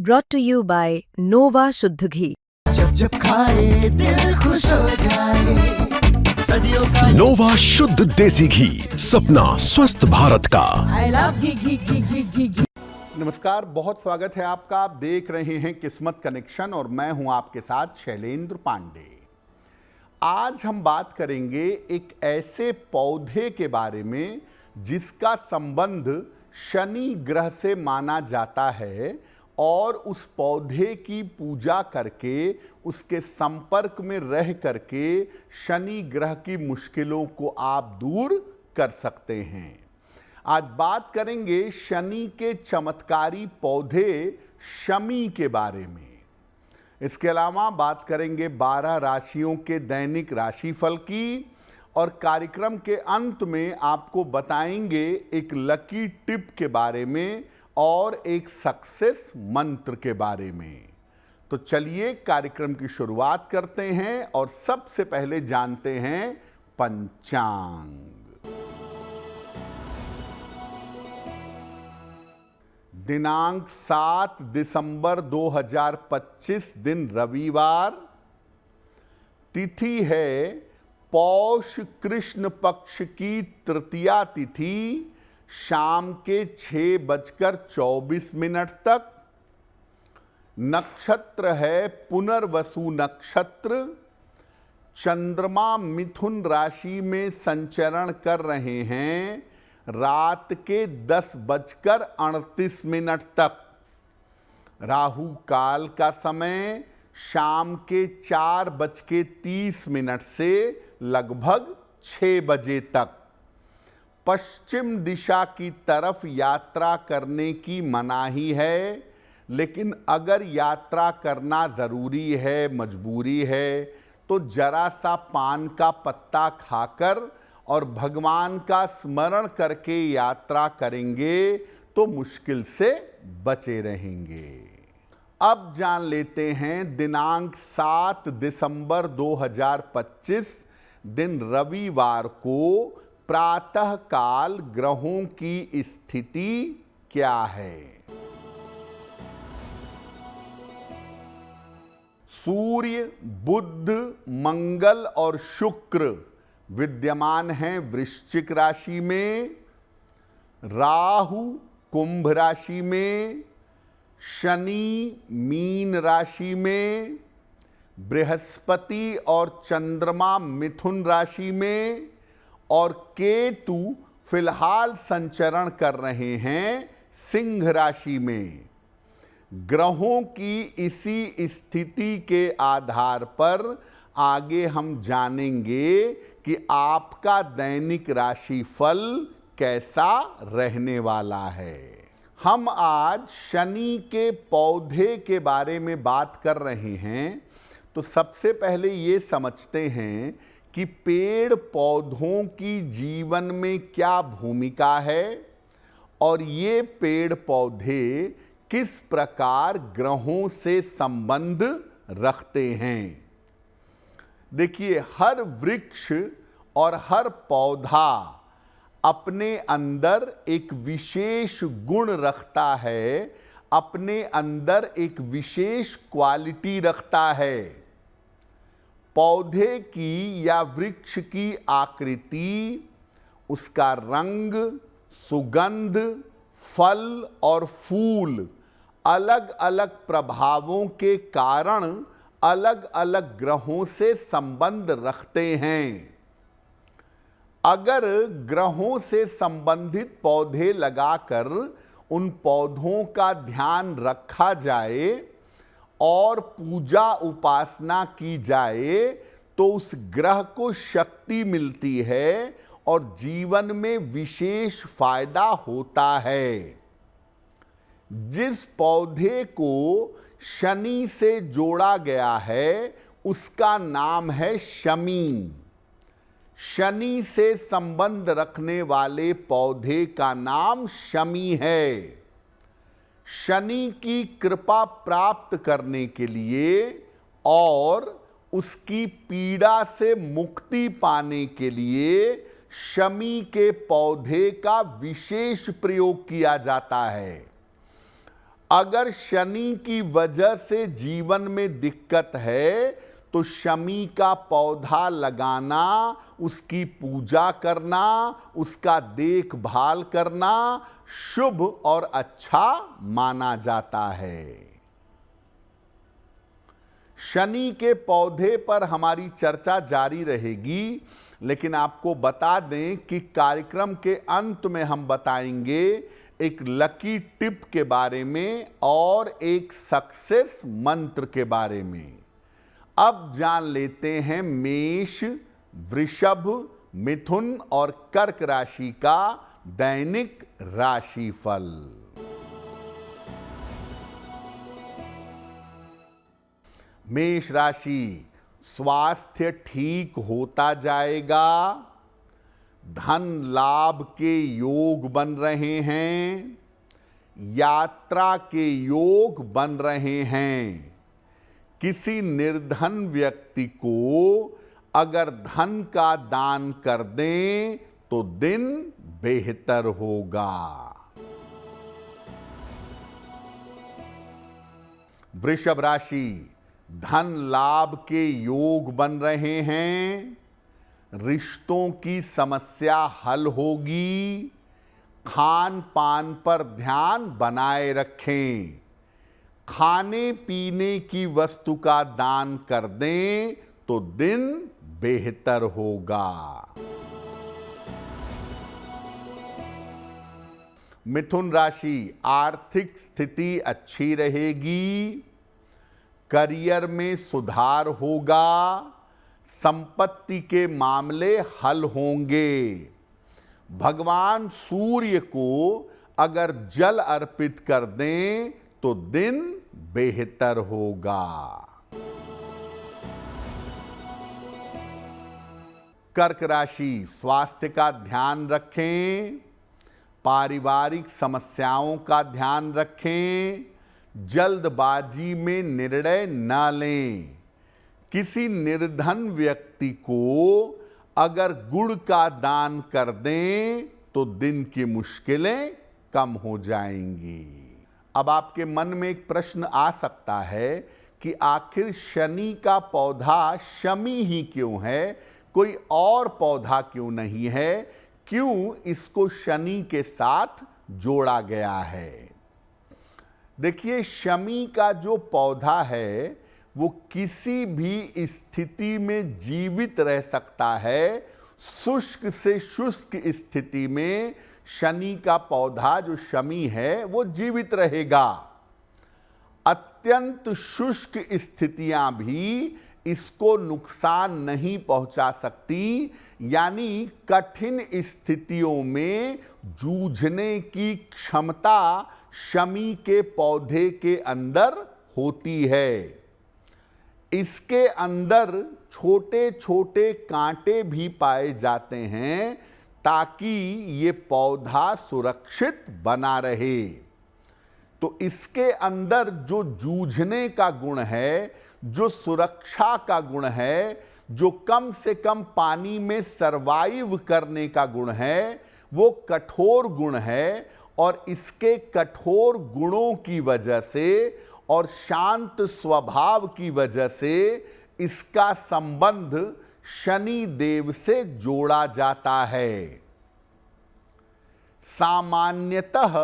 brought to you by Nova शुद्ध घी। जब जब खाए दिल खुश हो जाए, सदियों का नोवा शुद्ध देसी घी, सपना स्वस्थ भारत का। आई लव घी। नमस्कार, बहुत स्वागत है आपका। आप देख रहे हैं किस्मत कनेक्शन और मैं हूं आपके साथ शैलेंद्र पांडे। आज हम बात करेंगे एक ऐसे पौधे के बारे में जिसका संबंध शनि ग्रह से माना जाता है और उस पौधे की पूजा करके उसके संपर्क में रह करके शनि ग्रह की मुश्किलों को आप दूर कर सकते हैं। आज बात करेंगे शनि के चमत्कारी पौधे शमी के बारे में। इसके अलावा बात करेंगे 12 राशियों के दैनिक राशिफल की और कार्यक्रम के अंत में आपको बताएंगे एक लकी टिप के बारे में और एक सक्सेस मंत्र के बारे में। तो चलिए कार्यक्रम की शुरुआत करते हैं और सबसे पहले जानते हैं पंचांग। दिनांक 7 दिसंबर 2025 दिन रविवार, तिथि है पौष कृष्ण पक्ष की तृतीया तिथि, शाम के 6:24 तक। नक्षत्र है पुनर्वसु नक्षत्र। चंद्रमा मिथुन राशि में संचरण कर रहे हैं रात के 10:38 तक। राहु काल का समय शाम के 4:30 से लगभग 6 बजे तक। पश्चिम दिशा की तरफ यात्रा करने की मनाही है, लेकिन अगर यात्रा करना ज़रूरी है, मजबूरी है, तो जरा सा पान का पत्ता खाकर और भगवान का स्मरण करके यात्रा करेंगे तो मुश्किल से बचे रहेंगे। अब जान लेते हैं दिनांक 7 दिसंबर 2025 दिन रविवार को प्रातः काल ग्रहों की स्थिति क्या है। सूर्य, बुध, मंगल और शुक्र विद्यमान हैं वृश्चिक राशि में। राहु कुंभ राशि में, शनि मीन राशि में, बृहस्पति और चंद्रमा मिथुन राशि में और केतु फिलहाल संचरण कर रहे हैं सिंह राशि में। ग्रहों की इसी स्थिति के आधार पर आगे हम जानेंगे कि आपका दैनिक राशिफल कैसा रहने वाला है। हम आज शनि के पौधे के बारे में बात कर रहे हैं, तो सबसे पहले ये समझते हैं कि पेड़ पौधों की जीवन में क्या भूमिका है और ये पेड़ पौधे किस प्रकार ग्रहों से संबंध रखते हैं। देखिए, हर वृक्ष और हर पौधा अपने अंदर एक विशेष गुण रखता है, अपने अंदर एक विशेष क्वालिटी रखता है। पौधे की या वृक्ष की आकृति, उसका रंग, सुगंध, फल और फूल अलग अलग प्रभावों के कारण अलग अलग ग्रहों से संबंध रखते हैं। अगर ग्रहों से संबंधित पौधे लगाकर उन पौधों का ध्यान रखा जाए और पूजा उपासना की जाए तो उस ग्रह को शक्ति मिलती है और जीवन में विशेष फायदा होता है। जिस पौधे को शनि से जोड़ा गया है उसका नाम है शमी। शनि से संबंध रखने वाले पौधे का नाम शमी है। शनि की कृपा प्राप्त करने के लिए और उसकी पीड़ा से मुक्ति पाने के लिए शमी के पौधे का विशेष प्रयोग किया जाता है। अगर शनि की वजह से जीवन में दिक्कत है तो शमी का पौधा लगाना, उसकी पूजा करना, उसका देखभाल करना शुभ और अच्छा माना जाता है। शनि के पौधे पर हमारी चर्चा जारी रहेगी, लेकिन आपको बता दें कि कार्यक्रम के अंत में हम बताएंगे एक लकी टिप के बारे में और एक सक्सेस मंत्र के बारे में। अब जान लेते हैं मेष, वृषभ, मिथुन और कर्क राशि का दैनिक राशिफल। मेष राशि, स्वास्थ्य ठीक होता जाएगा, धन लाभ के योग बन रहे हैं, यात्रा के योग बन रहे हैं। किसी निर्धन व्यक्ति को अगर धन का दान कर दें तो दिन बेहतर होगा। वृषभ राशि, धन लाभ के योग बन रहे हैं, रिश्तों की समस्या हल होगी, खान पान पर ध्यान बनाए रखें, खाने पीने की वस्तु का दान कर दें तो दिन बेहतर होगा। मिथुन राशि, आर्थिक स्थिति अच्छी रहेगी, करियर में सुधार होगा, संपत्ति के मामले हल होंगे। भगवान सूर्य को अगर जल अर्पित कर दें तो दिन बेहतर होगा। कर्क राशि, स्वास्थ्य का ध्यान रखें, पारिवारिक समस्याओं का ध्यान रखें, जल्दबाजी में निर्णय न लें। किसी निर्धन व्यक्ति को अगर गुड़ का दान कर दें तो दिन की मुश्किलें कम हो जाएंगी। अब आपके मन में एक प्रश्न आ सकता है कि आखिर शनि का पौधा शमी ही क्यों है, कोई और पौधा क्यों नहीं है, क्यों इसको शनि के साथ जोड़ा गया है। देखिए, शमी का जो पौधा है वो किसी भी स्थिति में जीवित रह सकता है। शुष्क से शुष्क स्थिति में शनि का पौधा जो शमी है वो जीवित रहेगा। अत्यंत शुष्क स्थितियां भी इसको नुकसान नहीं पहुंचा सकती, यानी कठिन स्थितियों में जूझने की क्षमता शमी के पौधे के अंदर होती है। इसके अंदर छोटे छोटे कांटे भी पाए जाते हैं ताकि ये पौधा सुरक्षित बना रहे। तो इसके अंदर जो जूझने का गुण है, जो सुरक्षा का गुण है, जो कम से कम पानी में सरवाइव करने का गुण है, वो कठोर गुण है। और इसके कठोर गुणों की वजह से और शांत स्वभाव की वजह से इसका संबंध शनि देव से जोड़ा जाता है। सामान्यतः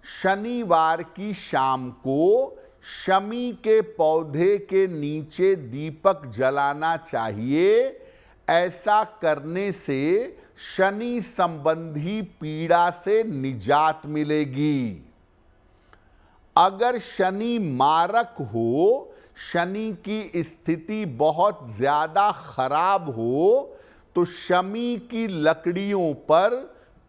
शनिवार की शाम को शमी के पौधे के नीचे दीपक जलाना चाहिए। ऐसा करने से शनि संबंधी पीड़ा से निजात मिलेगी। अगर शनि मारक हो, शनि की स्थिति बहुत ज्यादा खराब हो, तो शमी की लकड़ियों पर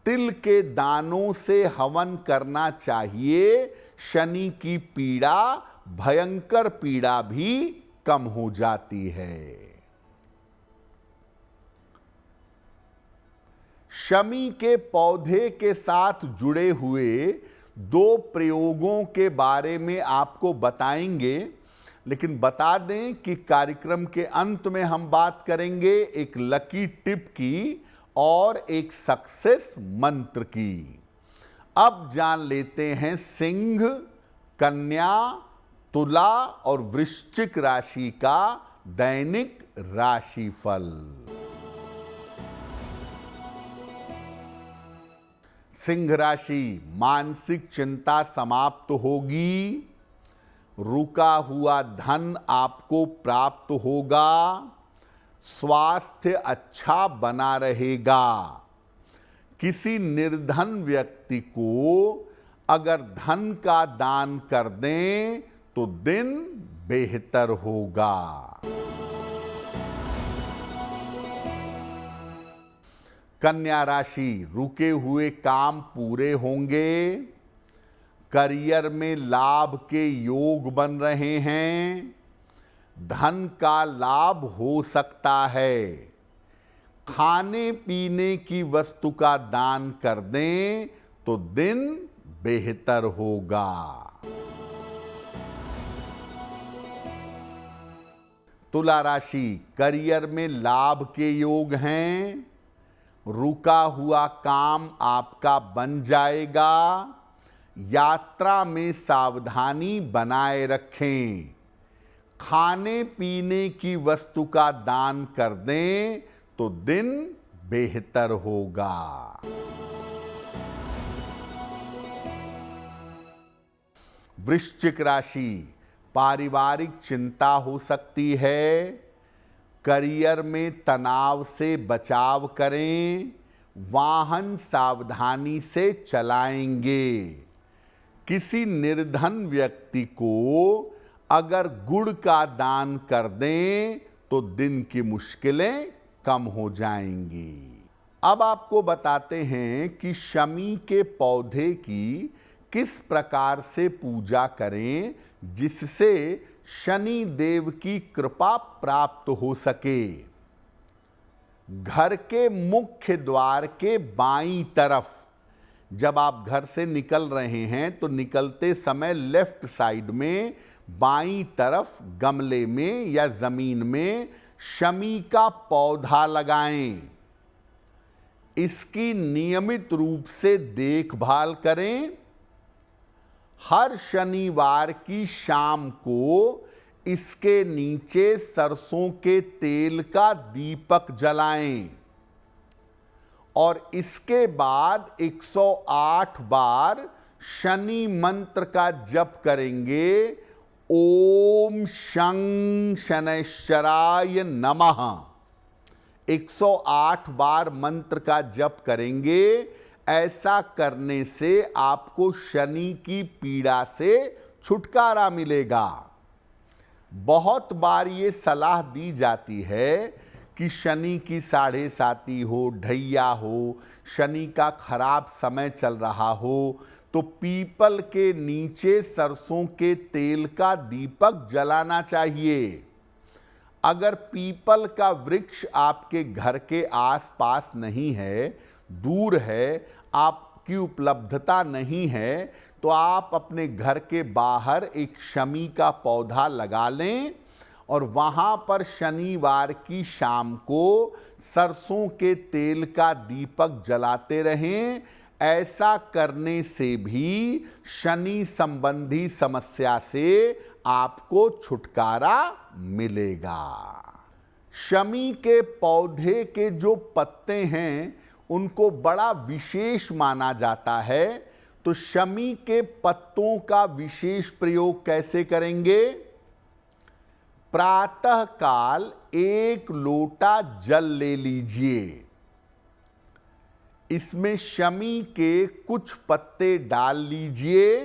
तिल के दानों से हवन करना चाहिए। शनि की पीड़ा, भयंकर पीड़ा भी कम हो जाती है। शमी के पौधे के साथ जुड़े हुए 2 प्रयोगों के बारे में आपको बताएंगे, लेकिन बता दें कि कार्यक्रम के अंत में हम बात करेंगे एक लकी टिप की और एक सक्सेस मंत्र की। अब जान लेते हैं सिंह, कन्या, तुला और वृश्चिक राशि का दैनिक राशिफल। सिंह राशि, मानसिक चिंता समाप्त होगी, रुका हुआ धन आपको प्राप्त होगा, स्वास्थ्य अच्छा बना रहेगा। किसी निर्धन व्यक्ति को अगर धन का दान कर दें तो दिन बेहतर होगा। कन्या राशि, रुके हुए काम पूरे होंगे, करियर में लाभ के योग बन रहे हैं, धन का लाभ हो सकता है। खाने पीने की वस्तु का दान कर दें तो दिन बेहतर होगा। तुला राशि, करियर में लाभ के योग हैं, रुका हुआ काम आपका बन जाएगा, यात्रा में सावधानी बनाए रखें। खाने पीने की वस्तु का दान कर दें तो दिन बेहतर होगा। वृश्चिक राशि, पारिवारिक चिंता हो सकती है, करियर में तनाव से बचाव करें, वाहन सावधानी से चलाएंगे। किसी निर्धन व्यक्ति को अगर गुड़ का दान कर दें तो दिन की मुश्किलें कम हो जाएंगी। अब आपको बताते हैं कि शमी के पौधे की किस प्रकार से पूजा करें जिससे शनि देव की कृपा प्राप्त हो सके। घर के मुख्य द्वार के बाईं तरफ जब आप घर से निकल रहे हैं तो निकलते समय लेफ्ट साइड में बाईं तरफ गमले में या जमीन में शमी का पौधा लगाएं। इसकी नियमित रूप से देखभाल करें। हर शनिवार की शाम को इसके नीचे सरसों के तेल का दीपक जलाएं और इसके बाद 108 बार शनि मंत्र का जप करेंगे। ओम शं शनैश्चराय नमः 108 बार मंत्र का जप करेंगे। ऐसा करने से आपको शनि की पीड़ा से छुटकारा मिलेगा। बहुत बार ये सलाह दी जाती है कि शनि की 7.5 हो, ढैया हो, शनि का खराब समय चल रहा हो तो पीपल के नीचे सरसों के तेल का दीपक जलाना चाहिए। अगर पीपल का वृक्ष आपके घर के आसपास नहीं है, दूर है, आपकी उपलब्धता नहीं है, तो आप अपने घर के बाहर एक शमी का पौधा लगा लें और वहां पर शनिवार की शाम को सरसों के तेल का दीपक जलाते रहें। ऐसा करने से भी शनि संबंधी समस्या से आपको छुटकारा मिलेगा। शमी के पौधे के जो पत्ते हैं उनको बड़ा विशेष माना जाता है। तो शमी के पत्तों का विशेष प्रयोग कैसे करेंगे? प्रातः काल 1 लोटा जल ले लीजिए, इसमें शमी के कुछ पत्ते डाल लीजिए।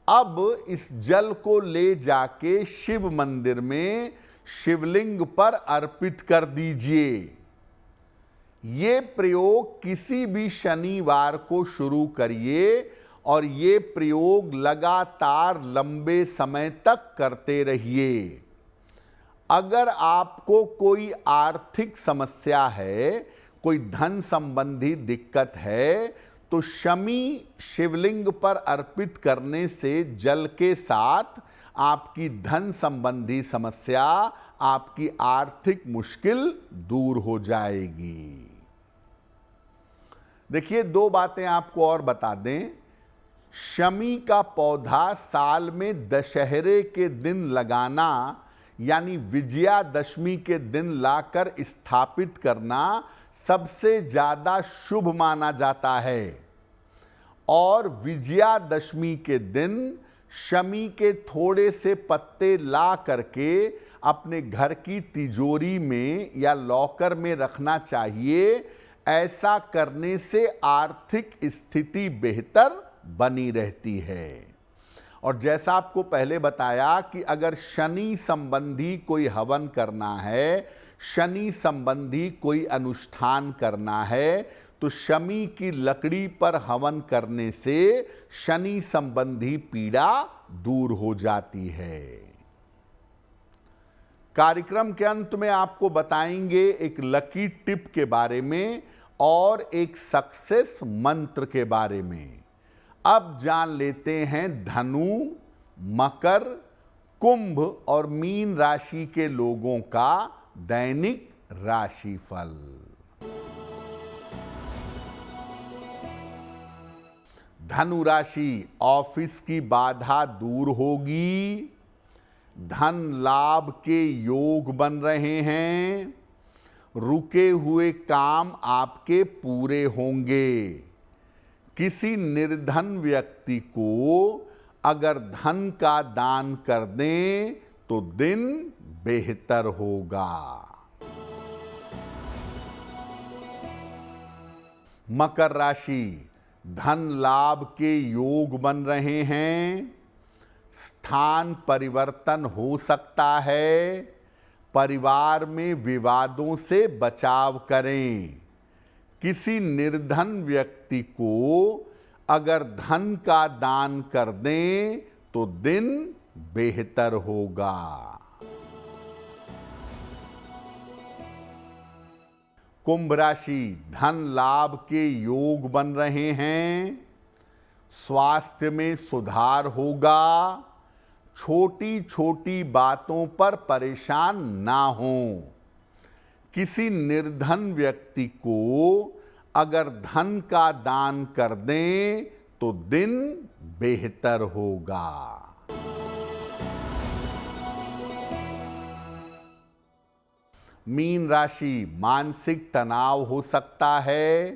अब इस जल को ले जाके शिव मंदिर में शिवलिंग पर अर्पित कर दीजिए। ये प्रयोग किसी भी शनिवार को शुरू करिए और ये प्रयोग लगातार लंबे समय तक करते रहिए। अगर आपको कोई आर्थिक समस्या है, कोई धन संबंधी दिक्कत है, तो शमी शिवलिंग पर अर्पित करने से जल के साथ आपकी धन संबंधी समस्या, आपकी आर्थिक मुश्किल दूर हो जाएगी। देखिए, 2 बातें आपको और बता दें। शमी का पौधा साल में दशहरे के दिन लगाना यानी विजयादशमी के दिन लाकर स्थापित करना सबसे ज्यादा शुभ माना जाता है। और विजयादशमी के दिन शमी के थोड़े से पत्ते ला करके अपने घर की तिजोरी में या लॉकर में रखना चाहिए। ऐसा करने से आर्थिक स्थिति बेहतर बनी रहती है। और जैसा आपको पहले बताया कि अगर शनि संबंधी कोई हवन करना है, शनि संबंधी कोई अनुष्ठान करना है, तो शमी की लकड़ी पर हवन करने से शनि संबंधी पीड़ा दूर हो जाती है। कार्यक्रम के अंत में आपको बताएंगे एक लकी टिप के बारे में और एक सक्सेस मंत्र के बारे में। अब जान लेते हैं धनु, मकर, कुंभ और मीन राशि के लोगों का दैनिक राशिफल। धनु राशि, ऑफिस की बाधा दूर होगी, धन लाभ के योग बन रहे हैं, रुके हुए काम आपके पूरे होंगे। किसी निर्धन व्यक्ति को अगर धन का दान कर दें तो दिन बेहतर होगा। मकर राशि, धन लाभ के योग बन रहे हैं, स्थान परिवर्तन हो सकता है, परिवार में विवादों से बचाव करें। किसी निर्धन व्यक्ति को अगर धन का दान कर दें तो दिन बेहतर होगा। कुंभ राशि, धन लाभ के योग बन रहे हैं, स्वास्थ्य में सुधार होगा, छोटी छोटी बातों पर परेशान ना हों। किसी निर्धन व्यक्ति को अगर धन का दान कर दें तो दिन बेहतर होगा। मीन राशि, मानसिक तनाव हो सकता है,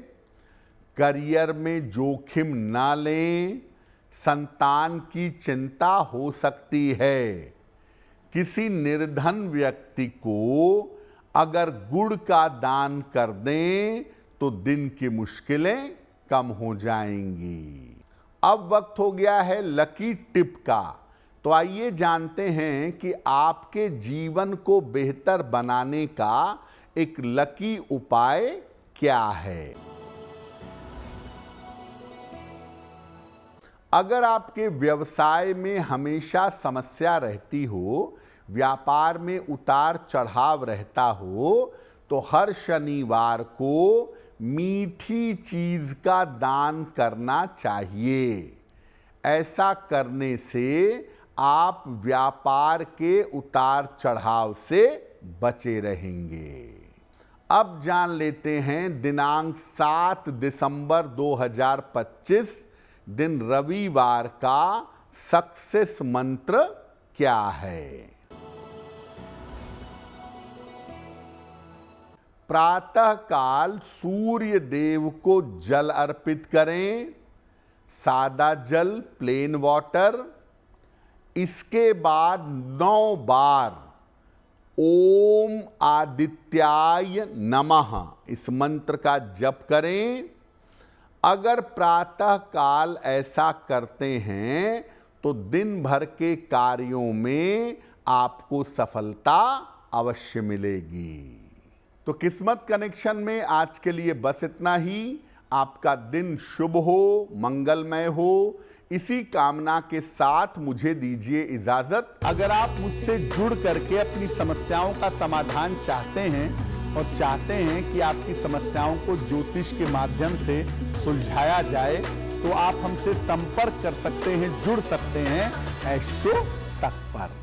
करियर में जोखिम ना लें, संतान की चिंता हो सकती है। किसी निर्धन व्यक्ति को अगर गुड़ का दान कर दें तो दिन की मुश्किलें कम हो जाएंगी। अब वक्त हो गया है लकी टिप का। तो आइए जानते हैं कि आपके जीवन को बेहतर बनाने का एक लकी उपाय क्या है। अगर आपके व्यवसाय में हमेशा समस्या रहती हो, व्यापार में उतार चढ़ाव रहता हो, तो हर शनिवार को मीठी चीज का दान करना चाहिए। ऐसा करने से आप व्यापार के उतार चढ़ाव से बचे रहेंगे। अब जान लेते हैं दिनांक 7 दिसंबर 2025 दिन रविवार का सक्सेस मंत्र क्या है। प्रातः काल सूर्य देव को जल अर्पित करें, सादा जल, प्लेन वाटर। इसके बाद 9 बार ओम आदित्याय नमः इस मंत्र का जप करें। अगर प्रातः काल ऐसा करते हैं तो दिन भर के कार्यों में आपको सफलता अवश्य मिलेगी। तो किस्मत कनेक्शन में आज के लिए बस इतना ही। आपका दिन शुभ हो, मंगलमय हो, इसी कामना के साथ मुझे दीजिए इजाजत। अगर आप मुझसे जुड़ करके अपनी समस्याओं का समाधान चाहते हैं और चाहते हैं कि आपकी समस्याओं को ज्योतिष के माध्यम से सुलझाया जाए, तो आप हमसे संपर्क कर सकते हैं, जुड़ सकते हैं एस्ट्रो तक पर।